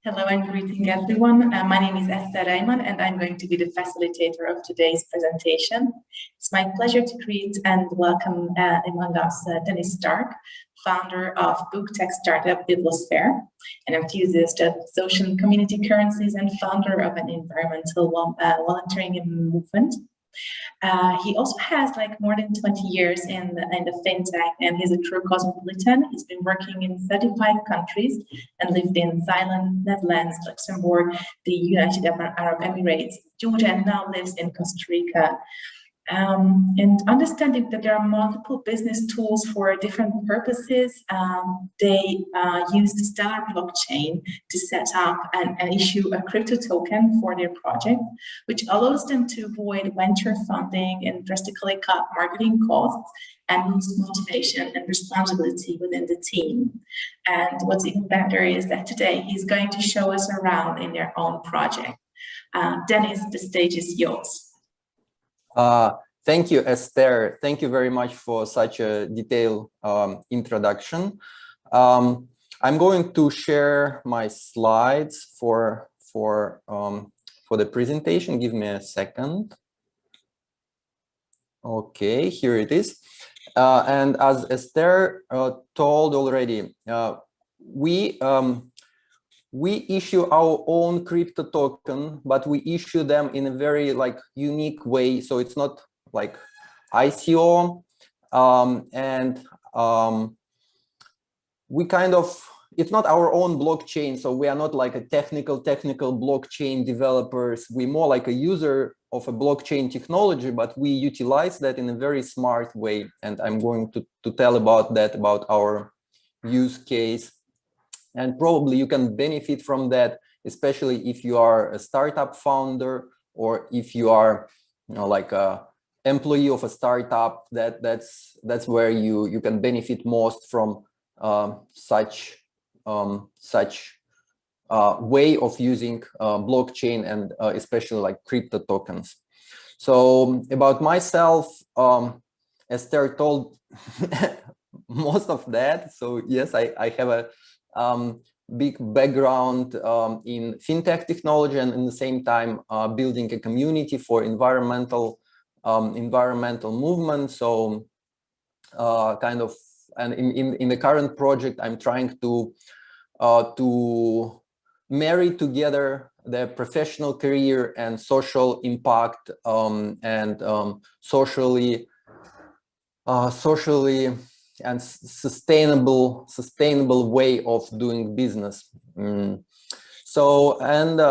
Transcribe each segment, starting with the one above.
Hello and greeting everyone. My name is Esther Reimann and I'm going to be the facilitator of today's presentation. It's my pleasure to greet and welcome among us Dennis Stark, founder of book tech startup Biblosphere, an enthusiast of social and community currencies and founder of an environmental volunteering movement. He also has like more than 20 years in the fintech, and he's a true cosmopolitan. He's been working in 35 countries and lived in Thailand, Netherlands, Luxembourg, the United Arab Emirates, Georgia, and now lives in Costa Rica. And understanding that there are multiple business tools for different purposes, they use the Stellar blockchain to set up and issue a crypto token for their project, which allows them to avoid venture funding and drastically cut marketing costs and lose motivation and responsibility within the team. And what's even better is that today he's going to show us around in their own project. Dennis, the stage is yours. Thank you, Esther. Thank you very much for such a detailed introduction. I'm going to share my slides for the presentation. Give me a second. Okay, here it is. And as Esther told already, we issue our own crypto token, but we issue them in a very unique way. So it's not like ICO, we kind of, it's not our own blockchain. So we are not like a technical blockchain developers. We're more like a user of a blockchain technology, but we utilize that in a very smart way. And I'm going to tell about that, about our use case. And probably you can benefit from that, especially if you are a startup founder or if you are, like a employee of a startup. That's where you can benefit most from such way of using blockchain and especially like crypto tokens. So about myself, Esther told most of that. So yes, I have a big background in fintech technology, and in the same time building a community for environmental movement. So kind of, and in the current project, I'm trying to marry together the professional career and social impact and socially and sustainable way of doing business. So, and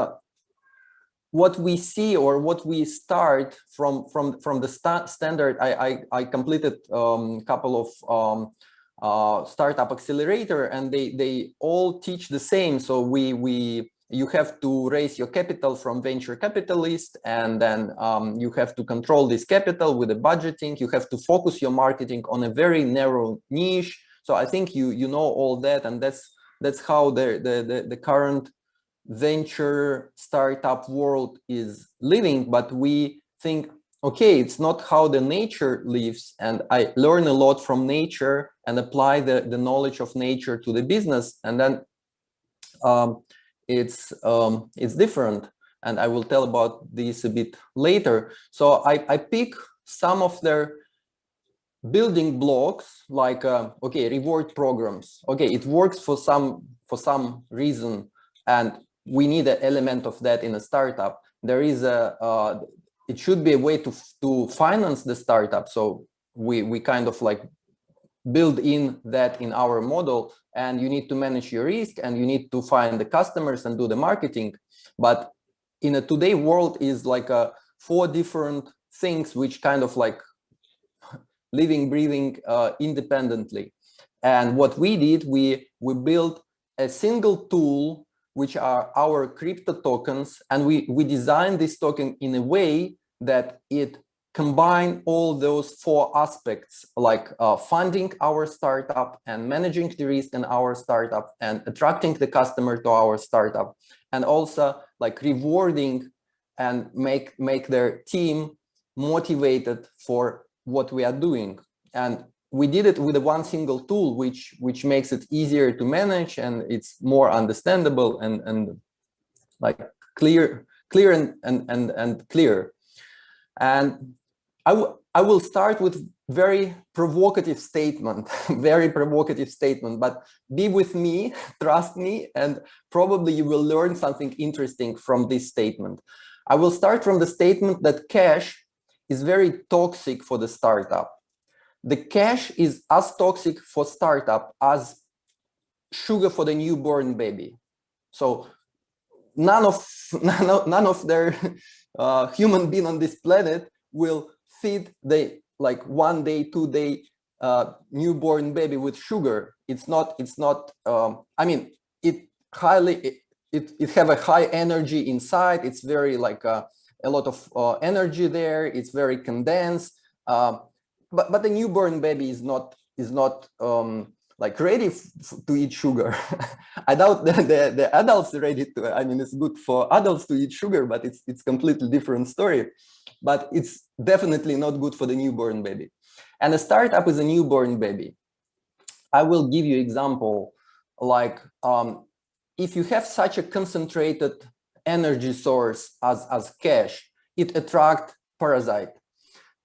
what we see, or what we start from the standard, I completed a couple of startup accelerator, and they all teach the same. So you have to raise your capital from venture capitalists, and then you have to control this capital with the budgeting. You have to focus your marketing on a very narrow niche. So I think you know all that, and that's how the current venture startup world is living. But we think, okay, it's not how the nature lives, and I learn a lot from nature and apply the knowledge of nature to the business, and then it's different, and I will tell about this a bit later. So I pick some of their building blocks, like okay, reward programs. Okay, it works for some reason, and we need an element of that in a startup. There is it should be a way to finance the startup. So we kind of like build in that in our model, and you need to manage your risk, and you need to find the customers and do the marketing. But in a today world is like 4 different things which kind of like living, breathing independently. And what we did, we built a single tool, which are our crypto tokens, and we designed this token in a way that it combine all those 4 aspects, like funding our startup and managing the risk in our startup and attracting the customer to our startup, and also like rewarding and make their team motivated for what we are doing. And we did it with a one single tool, which makes it easier to manage, and it's more understandable and like clear and clear. And I will start with very provocative statement, very provocative statement, but be with me, trust me, and probably you will learn something interesting from this statement. I will start from the statement that cash is very toxic for the startup. The cash is as toxic for startup as sugar for the newborn baby. So none of their human being on this planet will feed the like 1 day, 2 day newborn baby with sugar. It's not. I mean, it have a high energy inside. It's very like a lot of energy there. It's very condensed. But the newborn baby is not like ready to eat sugar. I doubt the adults are ready to. I mean, it's good for adults to eat sugar, but it's completely different story. But it's definitely not good for the newborn baby. And a startup is a newborn baby. I will give you example, like if you have such a concentrated energy source as cash, it attracts parasite.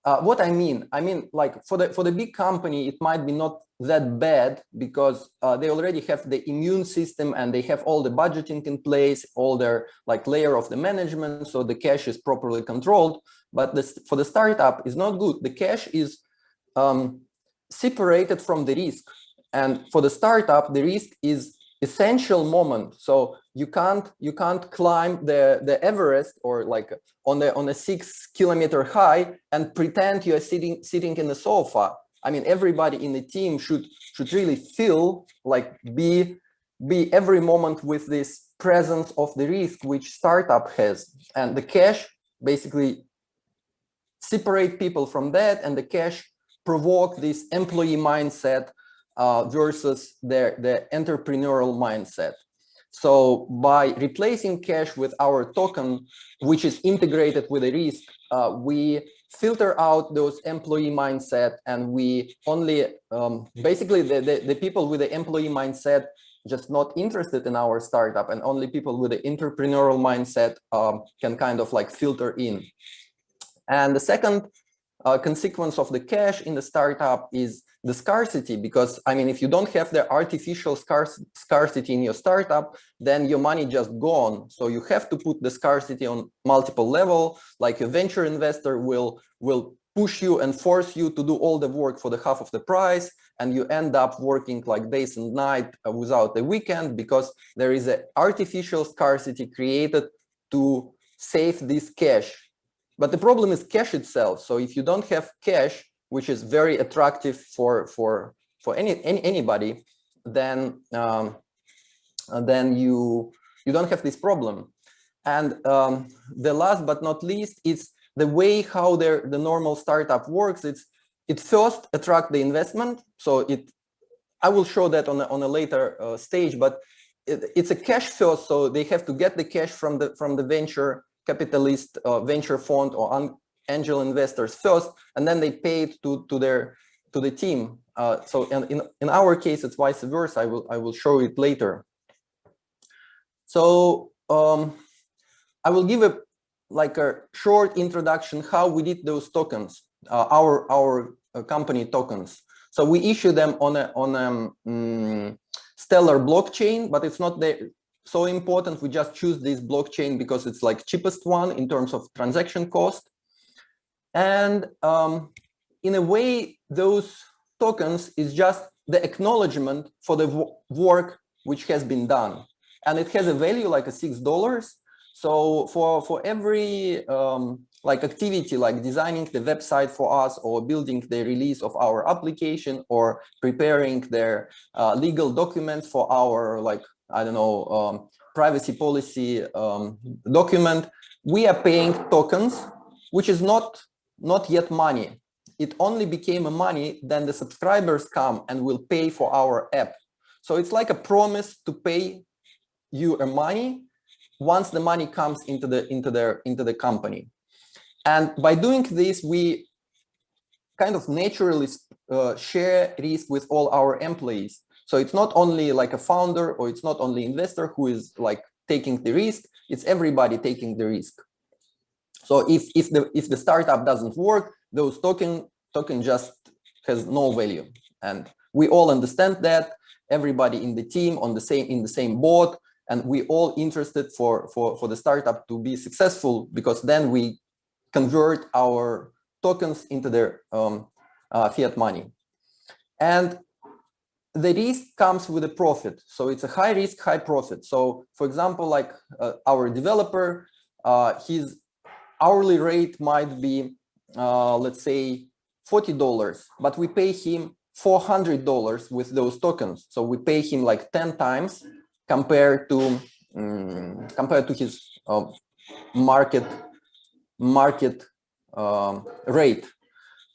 What I mean like for the big company, it might be not that bad because they already have the immune system and they have all the budgeting in place, all their like layer of the management, so the cash is properly controlled. But for the startup is not good. The cash is separated from the risk, and for the startup, the risk is essential moment. So you can't climb the Everest or like on a 6 kilometer high and pretend you are sitting in the sofa. I mean, everybody in the team should really feel like be every moment with this presence of the risk which startup has, and the cash basically separate people from that, and the cash provoke this employee mindset versus the entrepreneurial mindset. So by replacing cash with our token, which is integrated with a risk, we filter out those employee mindset, and we only basically the people with the employee mindset just not interested in our startup, and only people with the entrepreneurial mindset can kind of like filter in. And the second consequence of the cash in the startup is the scarcity, because I mean, if you don't have the artificial scarcity in your startup, then your money just gone. So you have to put the scarcity on multiple level. Like a venture investor will push you and force you to do all the work for the half of the price, and you end up working like days and night without a weekend, because there is an artificial scarcity created to save this cash. But the problem is cash itself. So if you don't have cash, which is very attractive for anybody, then you don't have this problem. And the last but not least is the way how the normal startup works. It first attract the investment. So I will show that on a later stage. But it's a cash first. So they have to get the cash from the venture capitalist, venture fund, or angel investors first, and then they pay it to the team. So in our case, it's vice versa. I will show it later. So I will give a short introduction how we did those tokens, our company tokens. So we issue them on a Stellar blockchain, but it's not so important. We just choose this blockchain because it's like cheapest one in terms of transaction cost. And in a way, those tokens is just the acknowledgement for the work which has been done. And it has a value like $6. So for every like activity, like designing the website for us, or building the release of our application, or preparing their legal documents for our, like, I don't know, privacy policy document, we are paying tokens, which is not yet money. It only became a money then the subscribers come and will pay for our app. So it's like a promise to pay you a money once the money comes into the company. And by doing this, we kind of naturally share risk with all our employees. So it's not only like a founder or it's not only investor who is like taking the risk, it's everybody taking the risk. So if the startup doesn't work, those token just has no value. And we all understand that, everybody in the team in the same boat, and we all interested for the startup to be successful, because then we convert our tokens into their fiat money. And the risk comes with a profit. So it's a high risk, high profit. So for example, like our developer, his hourly rate might be, let's say $40, but we pay him $400 with those tokens. So we pay him like 10 times compared to his market rate.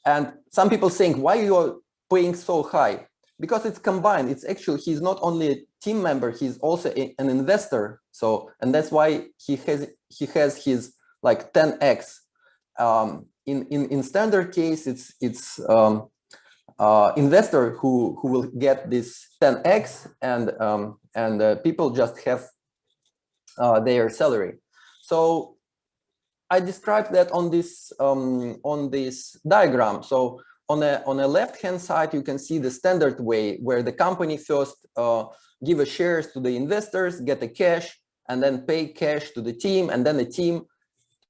And some people saying, why you are paying so high? Because it's combined. It's actually, he's not only a team member, he's also an investor. So, and that's why he has his like 10x. In standard case, it's investor who will get this 10x, and people just have their salary. So I described that on this diagram. So on a left-hand side, you can see the standard way, where the company first give a shares to the investors, get the cash, and then pay cash to the team, and then the team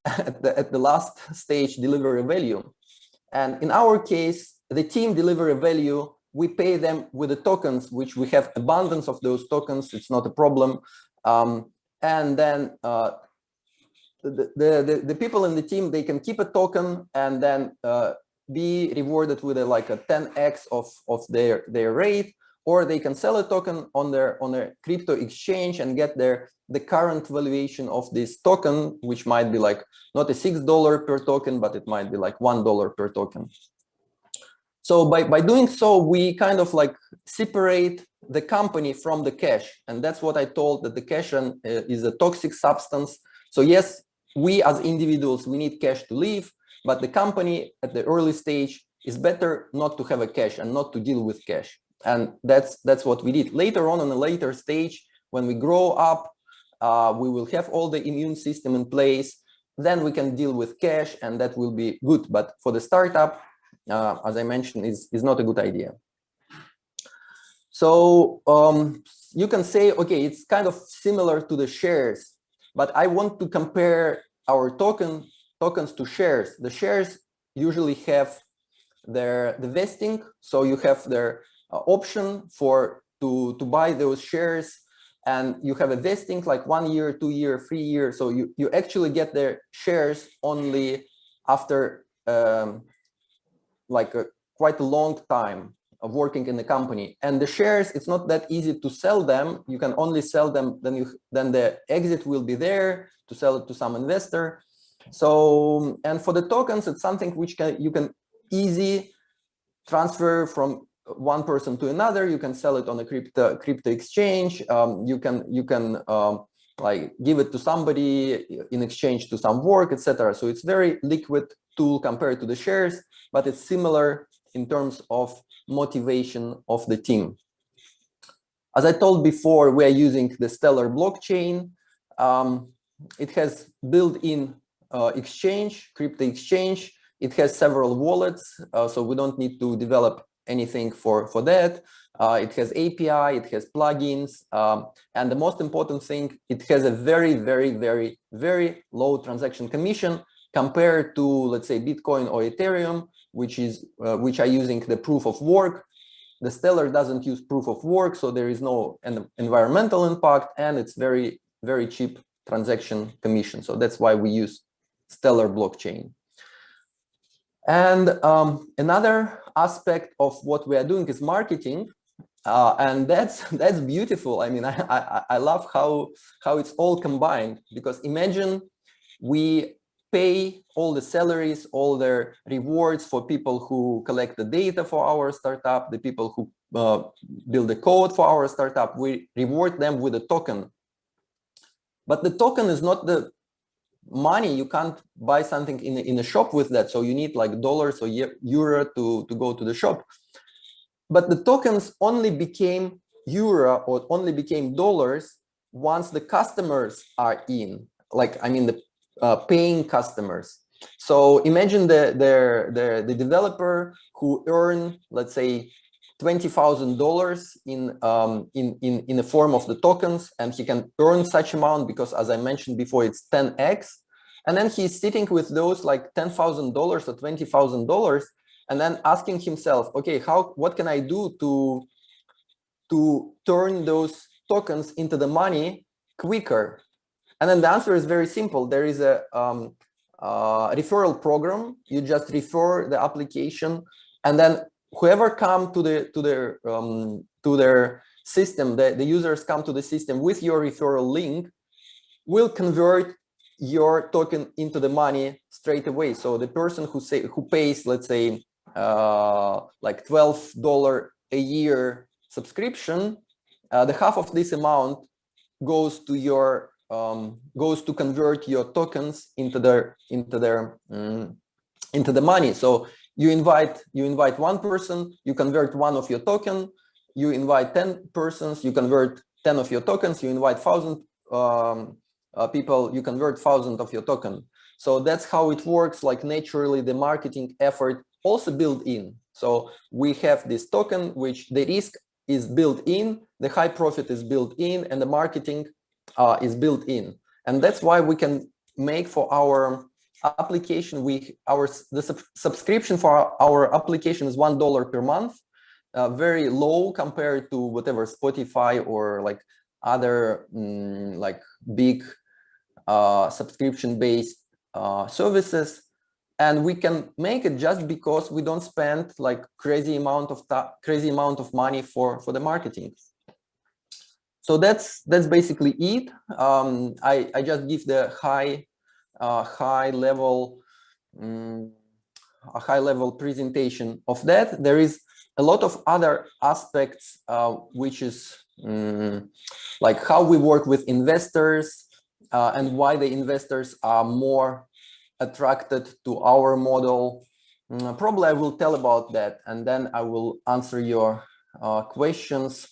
at the last stage deliver a value. And in our case, the team deliver a value. We pay them with the tokens, which we have abundance of those tokens. It's not a problem. And then the people in the team, they can keep a token and then be rewarded with like a 10x of their rate, or they can sell a token on a crypto exchange and get the current valuation of this token, which might be like not a $6 per token, but it might be like $1 per token. So by doing so, we kind of like separate the company from the cash. And that's what I told, that the cash is a toxic substance. So yes, we as individuals, we need cash to live, but the company at the early stage is better not to have a cash and not to deal with cash. And that's what we did. Later on a later stage, when we grow up, we will have all the immune system in place, then we can deal with cash, and that will be good. But for the startup, as I mentioned, is not a good idea. So you can say, okay, it's kind of similar to the shares, but I want to compare our tokens to shares. The shares usually have the vesting, so you have their option to buy those shares, and you have a vesting like 1 year, 2 year, 3 years. So you actually get their shares only after like quite a long time of working in the company. And the shares, it's not that easy to sell them. You can only sell them, then the exit will be there to sell it to some investor. So, and for the tokens, it's something which you can easy transfer from one person to another. You can sell it on a crypto exchange. You can like give it to somebody in exchange to some work, etc. So it's very liquid tool compared to the shares, but it's similar in terms of motivation of the team. As I told before, we are using the Stellar blockchain. It has built-in exchange, crypto exchange. It has several wallets, so we don't need to develop anything for that. It has API, it has plugins, and the most important thing, it has a very, very, very, very low transaction commission compared to, let's say, Bitcoin or Ethereum, which are using the proof of work. The Stellar doesn't use proof of work, so there is no environmental impact, and it's very, very cheap transaction commission. So that's why we use Stellar blockchain. And another aspect of what we are doing is marketing, and that's beautiful. I mean, I love how it's all combined, because imagine we pay all the salaries, all the rewards for people who collect the data for our startup, the people who build the code for our startup. We reward them with a token, but the token is not the money. You can't buy something in a shop with that, so you need like dollars or euro to go to the shop. but the tokens only became euro or only became dollars once the customers are in, like, I mean, the paying customers. So imagine the developer who earn, let's say, $20,000 in the form of the tokens, and he can earn such amount because, as I mentioned before, it's 10x. And then he's sitting with those like $10,000 or $20,000, and then asking himself, okay, what can I do to turn those tokens into the money quicker? And then the answer is very simple. There is a referral program. You just refer the application, and then whoever come to their system, the users come to the system with your referral link, will convert your token into the money straight away. So the person who pays, let's say, like $12 a year subscription, the half of this amount goes to convert your tokens into the money. So you invite one person, you convert one of your token. You invite 10 persons, you convert 10 of your tokens. You invite 1,000 people, you convert 1,000 of your token. So that's how it works. Like, naturally, the marketing effort also built in. So we have this token, which the risk is built in, the high profit is built in, and the marketing is built in. And that's why we can make for our application, the subscription for our application is $1 per month, very low compared to whatever Spotify or like other like big subscription-based services. And we can make it just because we don't spend like crazy amount of money for the marketing. So that's basically it. I just give the high level presentation of that. There is a lot of other aspects, which is like how we work with investors and why the investors are more attracted to our model. Probably I will tell about that, and then I will answer your questions,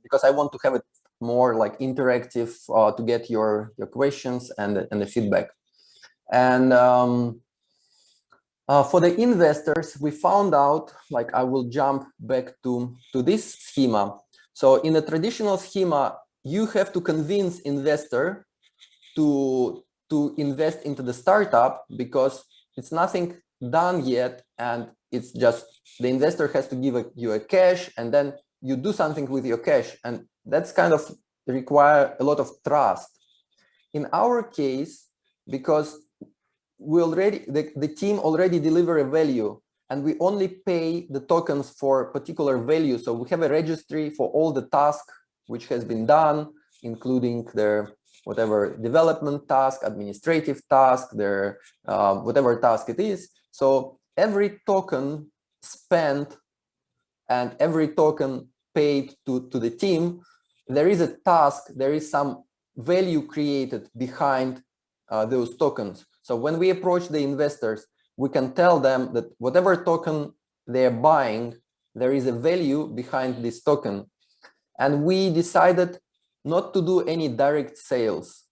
because I want to have it more like interactive to get your questions and the feedback. And for the investors, we found out, like, I will jump back to this schema. So in a traditional schema, you have to convince investor to invest into the startup because it's nothing done yet, and it's just the investor has to give you a cash, and then you do something with your cash, and that's kind of require a lot of trust. In our case, because the team already deliver a value, and we only pay the tokens for particular value. So we have a registry for all the tasks which has been done, including their whatever development task, administrative task, their whatever task it is. So every token spent and every token paid to the team, there is a task, there is some value created behind those tokens. So when we approach the investors, we can tell them that whatever token they're buying, there is a value behind this token. And we decided not to do any direct sales.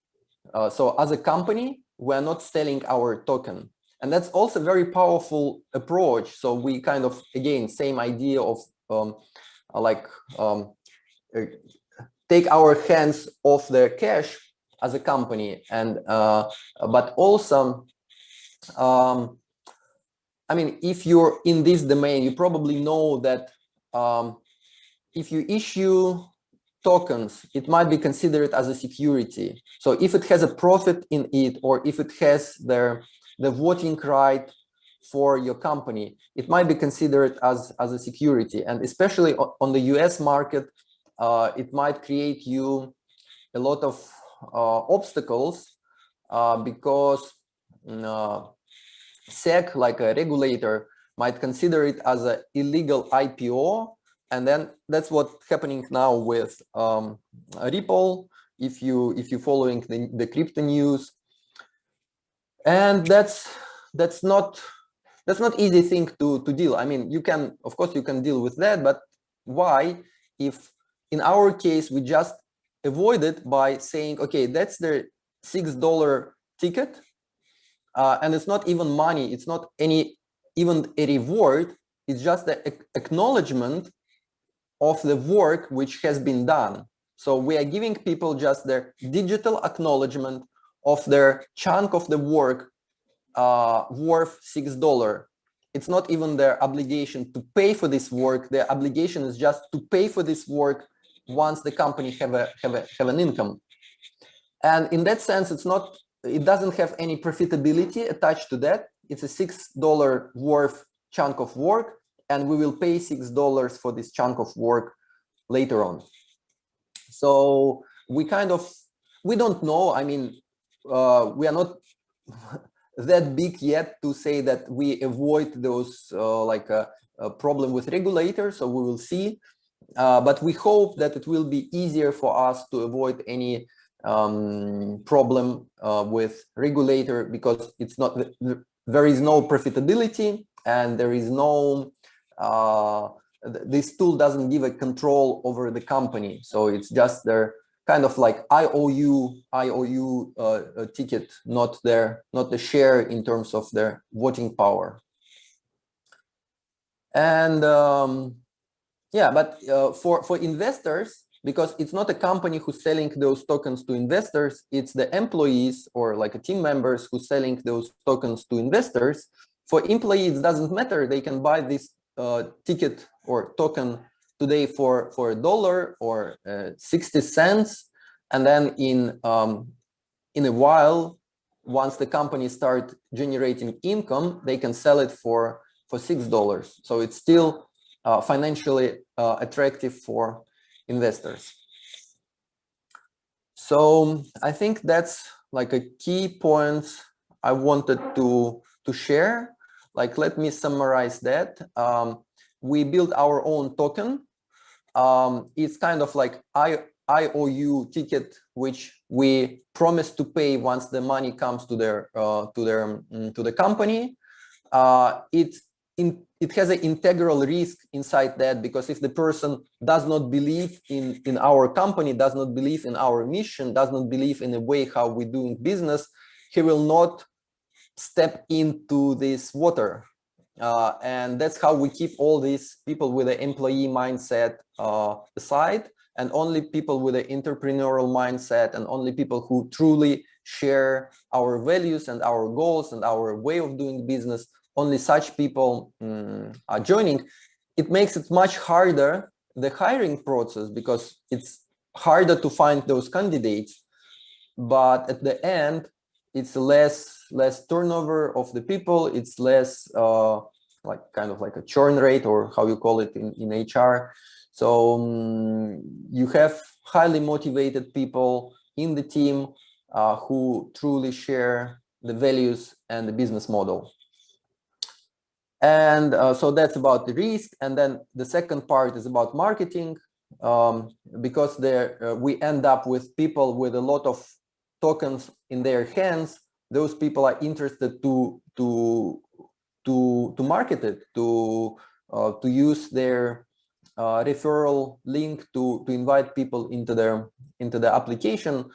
So as a company, we're not selling our token. And that's also a very powerful approach. So we kind of, again, same idea of take our hands off the cash as a company. And but also, I mean, if you're in this domain, you probably know that if you issue tokens, it might be considered as a security. So if it has a profit in it, or if it has the voting right for your company, it might be considered as a security. And especially on the US market, it might create you a lot of obstacles because SEC, like a regulator, might consider it as an illegal IPO. And then that's what's happening now with Ripple, if you following the crypto news. And that's not that's not easy thing to deal. I mean, you can, of course, you can deal with that, but why, if in our case we just avoid it by saying, okay, that's the $6 ticket, and it's not even money, it's not even a reward, it's just the acknowledgement of the work which has been done. So we are giving people just their digital acknowledgement of their chunk of the work worth $6. It's not even their obligation to pay for this work. Their obligation is just to pay for this work once the company have an income. And in that sense, it doesn't have any profitability attached to that. It's a $6 worth chunk of work, and we will pay $6 for this chunk of work later on. So we don't know. I mean, we are not that big yet to say that we avoid those like a problem with regulators. So we will see. But we hope that it will be easier for us to avoid any problem with regulator, because it's not, there is no profitability, and there is no this tool doesn't give a control over the company. So it's just their kind of like IOU ticket, not the share in terms of their voting power. And yeah, but for investors, because it's not a company who's selling those tokens to investors, it's the employees or like a team members who's selling those tokens to investors. For employees, it doesn't matter. They can buy this ticket or token today for $1 or 60 cents, and then in a while, once the company start generating income, they can sell it for $6. So it's still financially attractive for investors. So I think that's like a key points I wanted to share. Like, let me summarize that. We built our own token. It's kind of like IOU ticket, which we promise to pay once the money comes to the company. It has an integral risk inside that, because if the person does not believe in our company, does not believe in our mission, does not believe in the way how we're doing business, he will not step into this water. And that's how we keep all these people with an employee mindset aside, and only people with an entrepreneurial mindset, and only people who truly share our values and our goals and our way of doing business, only such people are joining. It makes it much harder, the hiring process, because it's harder to find those candidates. But at the end, it's less turnover of the people. It's less like kind of like a churn rate, or how you call it in HR. So you have highly motivated people in the team who truly share the values and the business model. And so that's about the risk. And then the second part is about marketing, because we end up with people with a lot of tokens in their hands. Those people are interested to market it, to use their referral link to invite people into the application.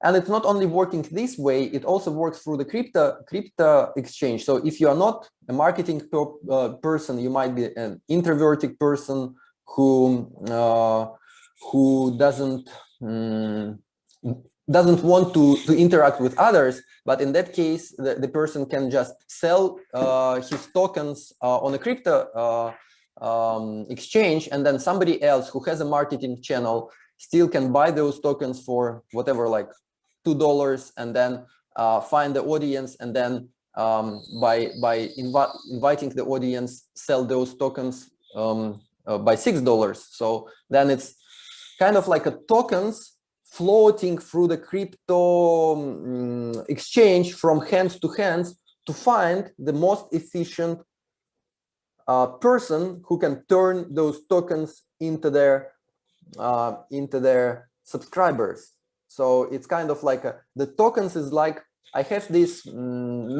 And it's not only working this way, it also works through the crypto exchange. So if you are not a marketing person, you might be an introverted person who doesn't want to interact with others. But in that case, the person can just sell his tokens on a crypto exchange, and then somebody else who has a marketing channel still can buy those tokens for whatever, like $2, and then find the audience, and then by inviting the audience, sell those tokens by $6. So then it's kind of like a tokens floating through the crypto exchange from hands to hands to find the most efficient person who can turn those tokens into their subscribers. So it's kind of like the tokens is like, I have this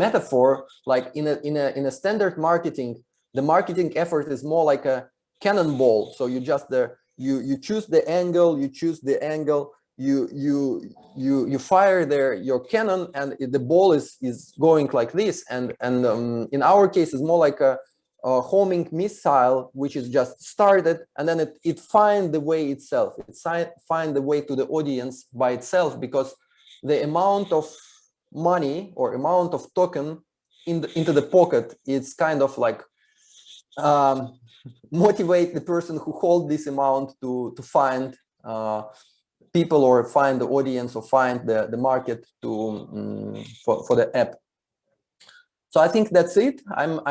metaphor, like in a standard marketing, the marketing effort is more like a cannonball. So you just you choose the angle, you fire your cannon, and the ball is going like this. And in our case, it's more like a homing missile, which is just started, and then it find the way itself. It find the way to the audience by itself, because the amount of money or amount of token into the pocket, it's kind of like motivate the person who hold this amount to find people, or find the audience, or find the market to for the app. So I think that's it.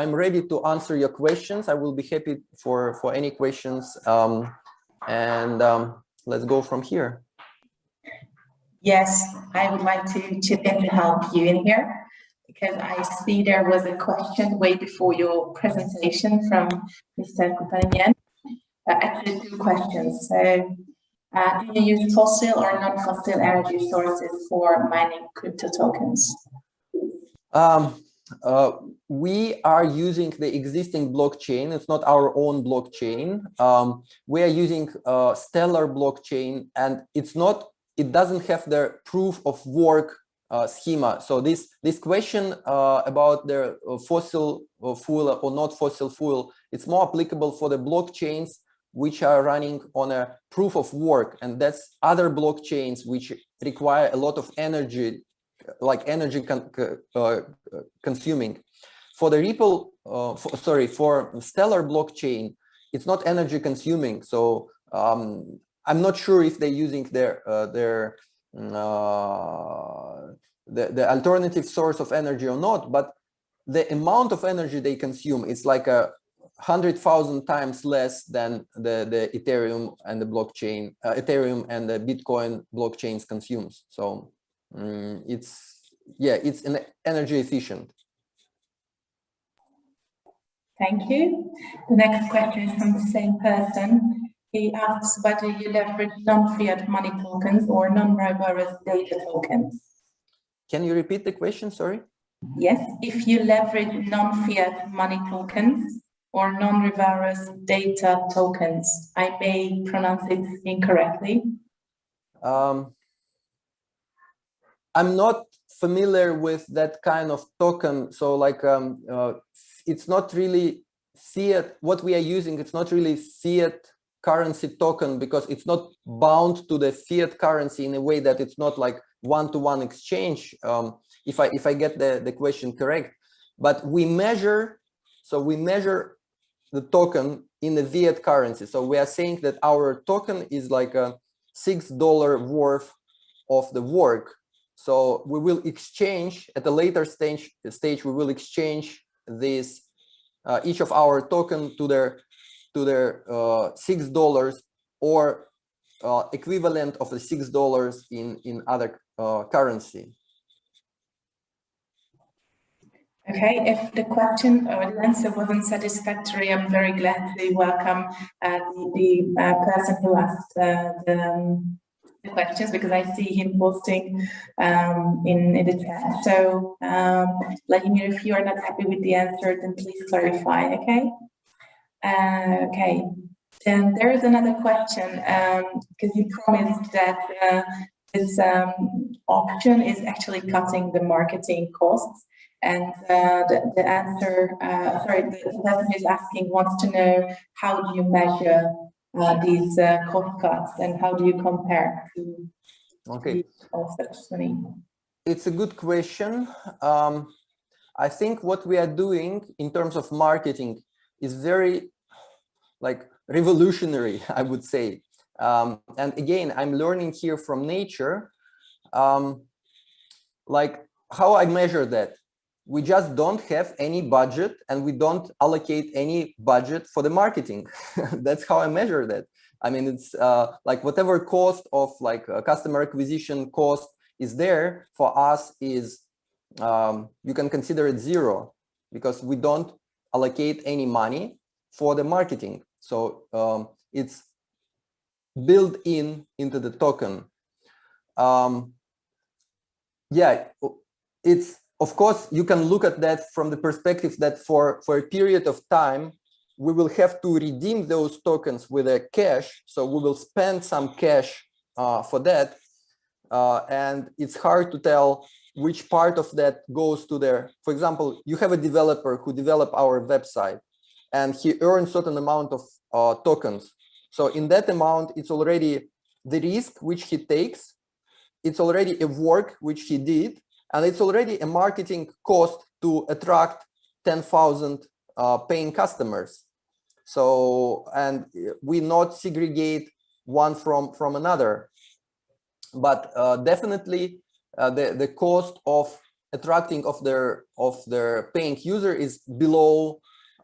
I'm ready to answer your questions. I will be happy for any questions, and let's go from here. Yes, I would like to chip in to help you in here, because I see there was a question way before your presentation from Mr. Kupanyan. Actually, two questions. So, do you use fossil or non-fossil energy sources for mining crypto tokens? We are using the existing blockchain. It's not our own blockchain. We are using Stellar blockchain, and it doesn't have the proof of work schema. So this question about the fossil fuel or not fossil fuel, it's more applicable for the blockchains which are running on a proof of work, and that's other blockchains which require a lot of energy, like energy consuming. For the Ripple, for Stellar blockchain, it's not energy consuming. So I'm not sure if they're using the alternative source of energy or not, but the amount of energy they consume, it's like 100,000 times less than the Ethereum and the blockchain, Ethereum and the Bitcoin blockchains consumes. So it's an energy efficient. Thank you. The next question is from the same person. He asks whether you leverage non-fiat money tokens or non-reverse data tokens. Can you repeat the question? Sorry. Yes, if you leverage non-fiat money tokens or non-reverse data tokens. I may pronounce it incorrectly. I'm not familiar with that kind of token. So like it's not really fiat. What we are using, it's not really fiat currency token, because it's not bound to the fiat currency in a way that it's not like one-to-one exchange. If I get the question correct, but we measure the token in the fiat currency. So we are saying that our token is like a $6 worth of the work. So we will exchange at a later stage. We will exchange this each of our token to their $6 or equivalent of the $6 in other currency. Okay, if the question or the answer wasn't satisfactory, I'm very glad to welcome the person who asked the questions, because I see him posting in the chat. So, Vladimir, if you are not happy with the answer, then please clarify, okay? Okay, then there is another question, because you promised that this option is actually cutting the marketing costs. And the answer, the person who's asking wants to know, how do you measure these cost cuts, and how do you compare to such money? It's a good question. I think what we are doing in terms of marketing is very like revolutionary, I would say. And again, I'm learning here from nature, like how I measure that. We just don't have any budget, and we don't allocate any budget for the marketing. That's how I measure that. I mean, it's like whatever cost of like customer acquisition cost is there for us is, you can consider it zero, because we don't allocate any money for the marketing. So it's built into the token. Yeah. it's, of course, you can look at that from the perspective that for a period of time, we will have to redeem those tokens with a cash. So we will spend some cash for that. And it's hard to tell which part of that goes to their, for example, you have a developer who developed our website and he earns certain amount of tokens. So in that amount, it's already the risk which he takes. It's already a work which he did, and it's already a marketing cost to attract 10,000 paying customers. So, and we not segregate one from another, but definitely the cost of attracting of their paying user is below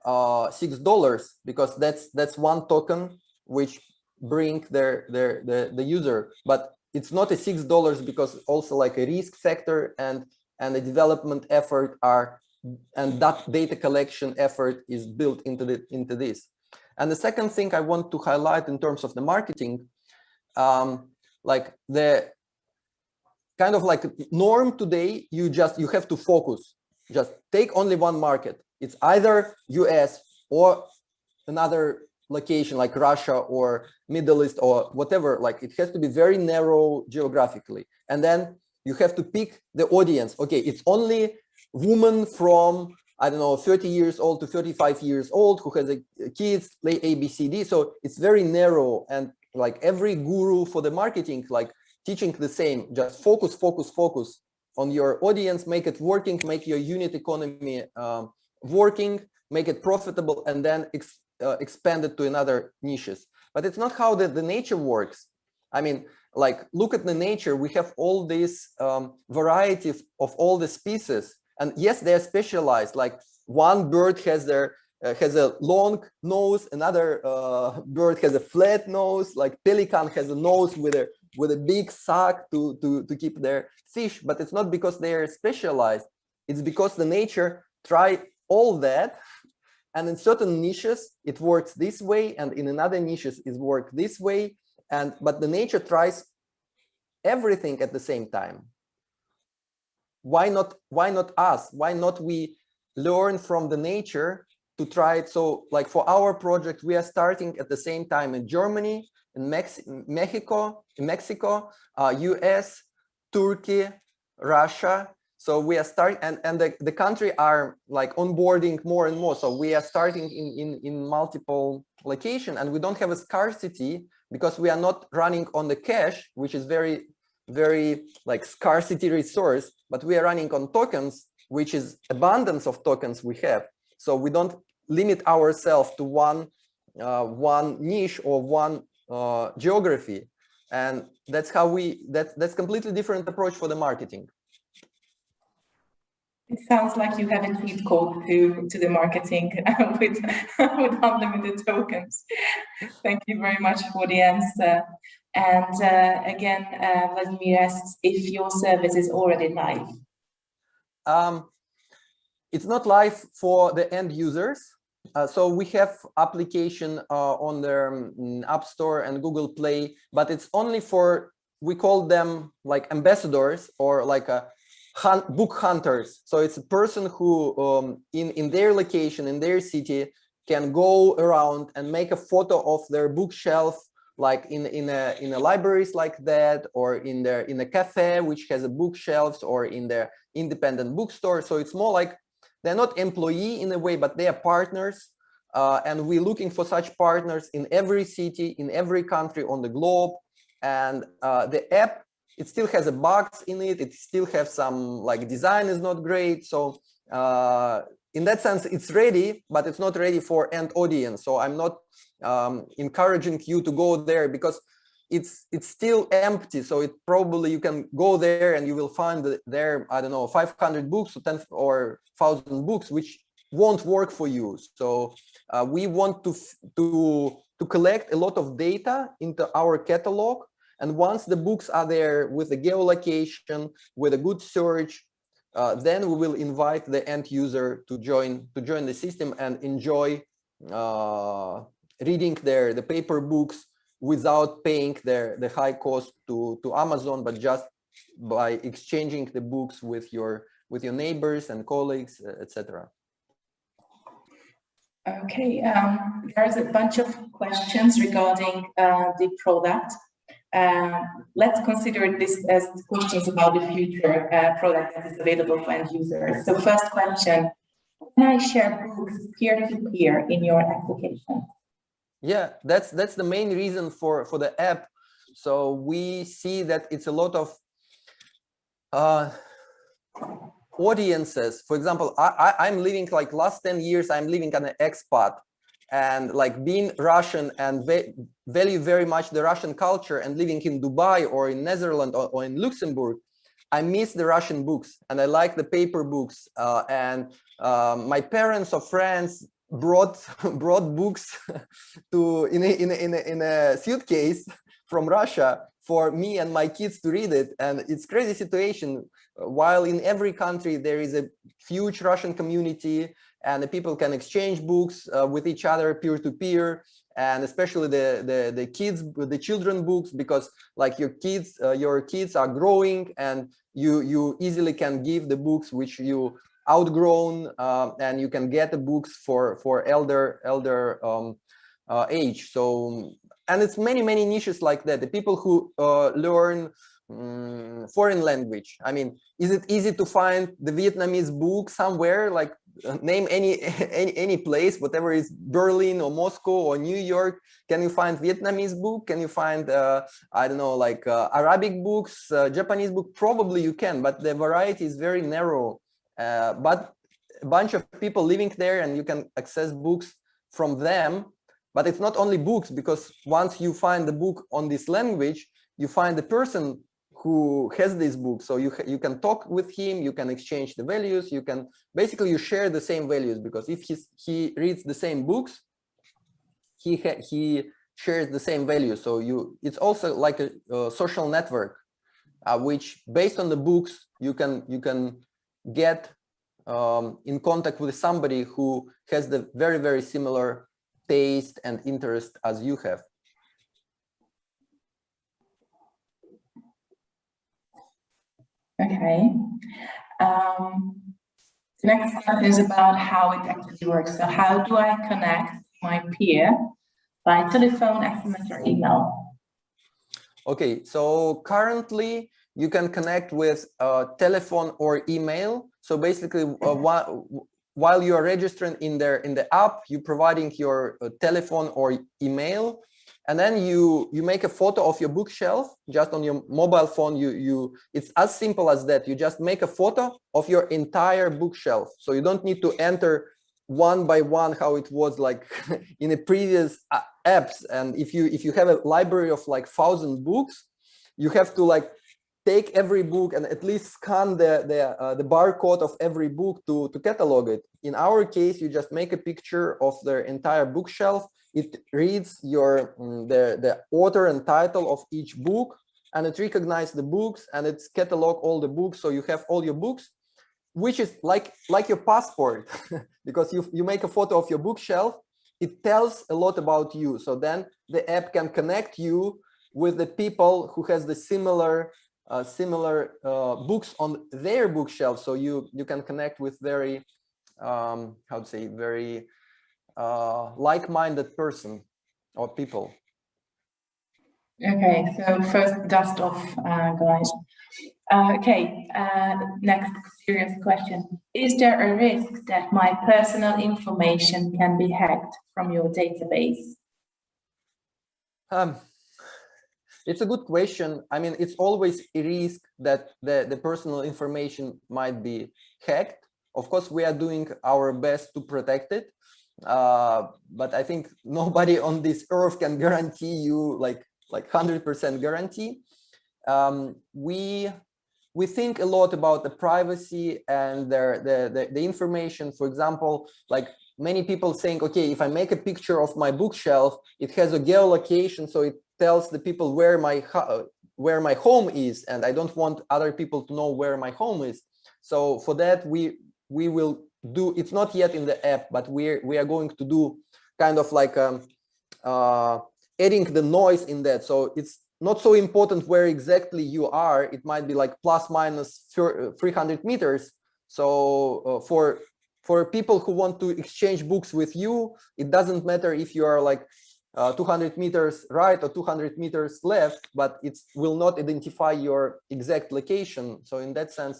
$6, because that's one token which bring the user, but it's not a $6 because also like a risk factor and the development effort are, and that data collection effort is built into this. And the second thing I want to highlight in terms of the marketing, like the kind of like norm today, you have to focus, just take only one market. It's either US or another location like Russia or Middle East or whatever. Like it has to be very narrow geographically, and then you have to pick the audience. Okay, it's only women from, I don't know, 30 years old to 35 years old who has kids, play ABCD. So it's very narrow, and like every guru for the marketing, like teaching the same, just focus on your audience, make it working, make your unit economy working, make it profitable, and then expand it to another niches. But it's not how the nature works. I mean, like look at the nature. We have all this variety of all the species, and yes, they're specialized. Like one bird has a long nose, another bird has a flat nose. Like pelican has a nose with a big sack to keep their fish. But it's not because they are specialized. It's because the nature tried all that. And in certain niches, it works this way, and in another niches, it works this way. But the nature tries everything at the same time. Why not us? Why not we learn from the nature to try it? So like for our project, we are starting at the same time in Germany, in Mexico, US, Turkey, Russia. So we are starting, and the country are like onboarding more and more. So we are starting in multiple locations, and we don't have a scarcity because we are not running on the cash, which is very like scarcity resource, but we are running on tokens, which is abundance of tokens we have. So we don't limit ourselves to one niche or one geography, and that's how that's completely different approach for the marketing. It sounds like you have a cheat code to the marketing with unlimited tokens. Thank you very much for the answer. And again, Vladimir asks if your service is already live. It's not live for the end users. So we have application on the App Store and Google Play, but it's only for, we call them like ambassadors or like book hunters. So it's a person who in their location, in their city, can go around and make a photo of their bookshelf, like in a libraries like that, or in a cafe which has a bookshelves, or in their independent bookstore. So it's more like they're not employee in a way, but they are partners, and we're looking for such partners in every city, in every country on the globe. And the app, it still has a bugs in it. It still has some like design is not great. So in that sense, it's ready, but it's not ready for end audience. So I'm not encouraging you to go there because it's still empty. So it probably you can go there and you will find there, I don't know, 500 books or 10 or 1,000 books, which won't work for you. So we want to collect a lot of data into our catalog. And once the books are there with the geolocation, with a good search, then we will invite the end user to join the system and enjoy reading the paper books without paying the high cost to Amazon, but just by exchanging the books with your with your neighbors and colleagues, etc. Okay, there's a bunch of questions regarding the product. Let's consider this as questions about the future product that is available for end users. So first question, can I share books peer-to-peer in your application? Yeah, that's the main reason for the app. So we see that it's a lot of audiences. For example, I'm living, like, last 10 years, I'm living on an expat, and like being Russian and value very much the Russian culture, and living in Dubai or in Netherlands or in Luxembourg, I miss the Russian books and I like the paper books. And my parents or friends brought books to in a suitcase from Russia for me and my kids to read it. And it's crazy situation. While in every country there is a huge Russian community and the people can exchange books with each other peer-to-peer, and especially the children books, because like your kids are growing and you easily can give the books which you outgrown, and you can get the books for elder age. So, and it's many niches like that. The people who learn foreign language. I mean, is it easy to find the Vietnamese book somewhere? Like, name any place, whatever is Berlin or Moscow or New York. Can you find Vietnamese book? Can you find I don't know, like Arabic books, Japanese book? Probably you can, but the variety is very narrow. But a bunch of people living there, and you can access books from them. But it's not only books, because once you find the book on this language, you find the person who has this book. So you can talk with him, you can exchange the values, you can basically you share the same values, because if he reads the same books, he shares the same values. So it's also like a social network, which based on the books you can get in contact with somebody who has the very similar taste and interest as you have. Okay. The next question is about how it actually works. So how do I connect my peer by telephone, SMS, or email? Okay, so currently you can connect with telephone or email. So basically, while you are registering in the app, you're providing your telephone or email, and then you make a photo of your bookshelf just on your mobile phone. It's as simple as that. You just make a photo of your entire bookshelf, so you don't need to enter one by one how it was like in the previous apps. And if you have a library of like 1,000 books, you have to like take every book and at least scan the barcode of every book to catalog it. In our case, you just make a picture of the entire bookshelf. It reads the author and title of each book, and it recognizes the books, and it's catalog all the books. So you have all your books, which is like your passport, because you make a photo of your bookshelf. It tells a lot about you. So then the app can connect you with the people who has the similar books on their bookshelf. So you can connect with very how to say, very like-minded person or people. Okay, so first dust off, guys. Okay, next serious question. Is there a risk that my personal information can be hacked from your database? It's a good question. I mean, it's always a risk that the personal information might be hacked. Of course, we are doing our best to protect it. But I think nobody on this earth can guarantee you like 100% guarantee. We think a lot about the privacy and the information. For example, like many people saying, okay, if I make a picture of my bookshelf, it has a geolocation, so it tells the people where my home is, and I don't want other people to know where my home is. So for that, we will do. It's not yet in the app, but we are going to do kind of like adding the noise in that. So it's not so important where exactly you are. It might be like plus minus 300 meters. So for people who want to exchange books with you, it doesn't matter if you are like 200 meters right or 200 meters left, but it will not identify your exact location. So in that sense,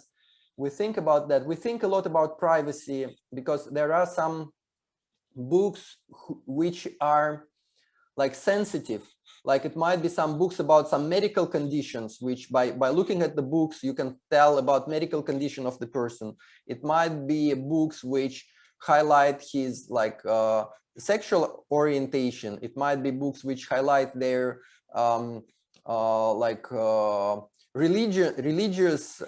we think about that. We think a lot about privacy because there are some books which are like sensitive. Like it might be some books about some medical conditions, which by looking at the books, you can tell about medical condition of the person. It might be books which highlight his like sexual orientation. It might be books which highlight their religious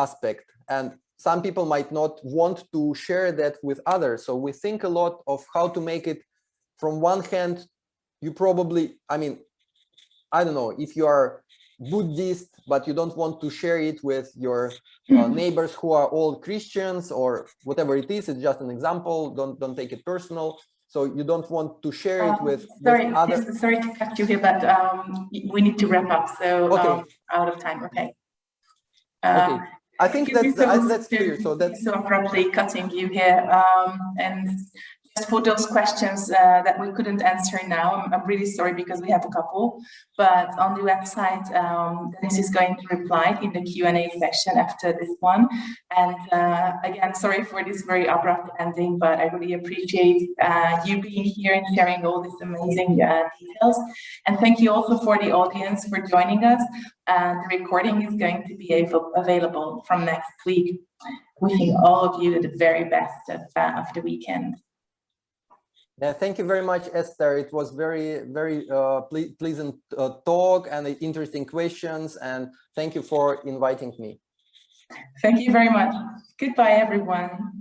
aspect. And some people might not want to share that with others. So we think a lot of how to make it. From one hand, you probably, I mean, I don't know, if you are Buddhist, but you don't want to share it with your neighbors who are all Christians or whatever it is, it's just an example, don't take it personal. So you don't want to share it with others. Sorry to cut you here, but we need to wrap up, so okay. Out of time, okay. Okay, I think that's clear. So that's so abruptly cutting you here, and just for those questions that we couldn't answer now, I'm really sorry because we have a couple, but on the website, Dennis is going to reply in the Q&A section after this one. And again, sorry for this very abrupt ending, but I really appreciate you being here and sharing all these amazing details. And thank you also for the audience for joining us. The recording is going to be available from next week. Wishing all of you the very best of the weekend. Yeah, thank you very much, Esther. It was very, very pleasant talk and interesting questions. And thank you for inviting me. Thank you very much. Goodbye, everyone.